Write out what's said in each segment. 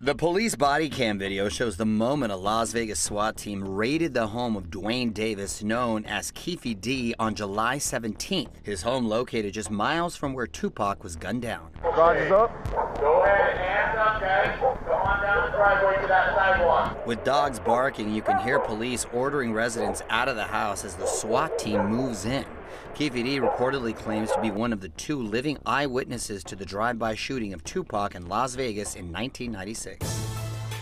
The police body cam video shows the moment a Las Vegas SWAT team raided the home of Duane Davis, known as Keefe D, on July 17th. His home located just miles from where Tupac was gunned down. Roger's up. Go ahead, hands up, guys. Come on down the driveway to that sidewalk. With dogs barking, you can hear police ordering residents out of the house as the SWAT team moves in. Keefe D reportedly claims to be one of the 2 living eyewitnesses to the drive-by shooting of Tupac in Las Vegas in 1996.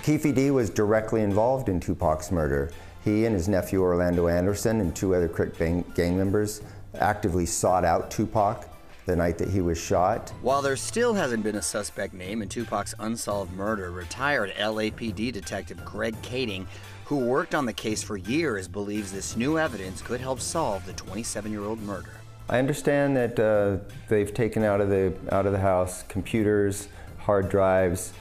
Keefe D was directly involved in Tupac's murder. He and his nephew Orlando Anderson and 2 other Crick gang members actively sought out Tupac the night that he was shot. While there still hasn't been a suspect name in Tupac's unsolved murder, retired LAPD detective Greg Kading, who worked on the case for years, believes this new evidence could help solve the 27-year-old murder. I understand that they've taken out of the house computers, hard drives,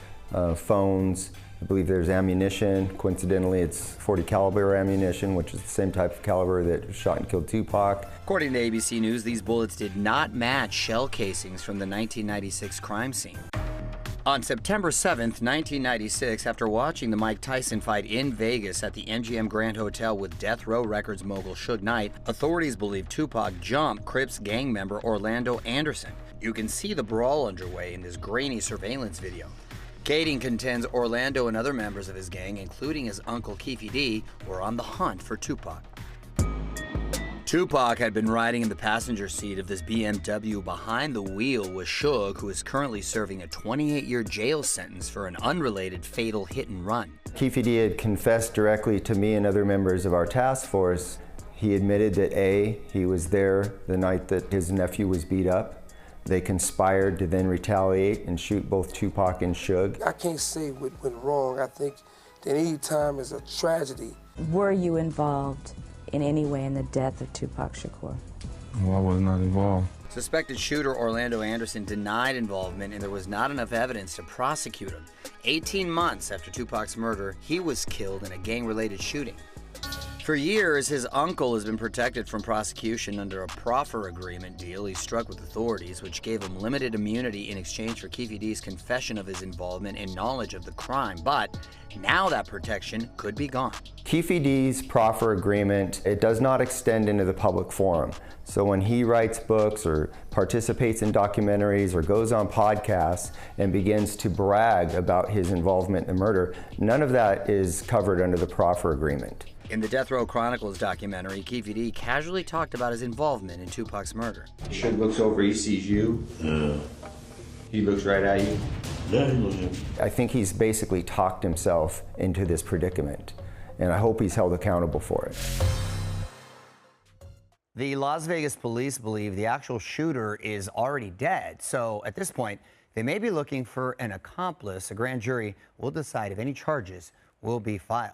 phones. I believe there's ammunition. Coincidentally, it's .40 caliber ammunition, which is the same type of caliber that shot and killed Tupac. According to ABC News, these bullets did not match shell casings from the 1996 crime scene. On September 7th, 1996, after watching the Mike Tyson fight in Vegas at the MGM Grand Hotel with Death Row Records mogul Suge Knight, authorities believe Tupac jumped Crips gang member Orlando Anderson. You can see the brawl underway in this grainy surveillance video. Kading contends Orlando and other members of his gang, including his uncle Keefe D, were on the hunt for Tupac. Tupac had been riding in the passenger seat of this BMW behind the wheel with Suge, who is currently serving a 28-year jail sentence for an unrelated fatal hit and run. Keefe D had confessed directly to me and other members of our task force. He admitted that he was there the night that his nephew was beat up. They conspired to then retaliate and shoot both Tupac and Suge. I can't say what went wrong. I think that any time is a tragedy. Were you involved in any way in the death of Tupac Shakur? Well, I was not involved. Suspected shooter Orlando Anderson denied involvement, and there was not enough evidence to prosecute him. 18 months after Tupac's murder, he was killed in a gang-related shooting. For years, his uncle has been protected from prosecution under a proffer agreement deal he struck with authorities, which gave him limited immunity in exchange for Keefe D's confession of his involvement and knowledge of the crime. But now that protection could be gone. Keefe D's proffer agreement, it does not extend into the public forum. So when he writes books or participates in documentaries or goes on podcasts and begins to brag about his involvement in the murder, none of that is covered under the proffer agreement. In the Death Row Chronicles documentary, Keefe D casually talked about his involvement in Tupac's murder. Suge looks over, he sees you. Yeah. He looks right at you. Yeah, he looks at me. I think he's basically talked himself into this predicament, and I hope he's held accountable for it. The Las Vegas police believe the actual shooter is already dead, so at this point, they may be looking for an accomplice. A grand jury will decide if any charges will be filed.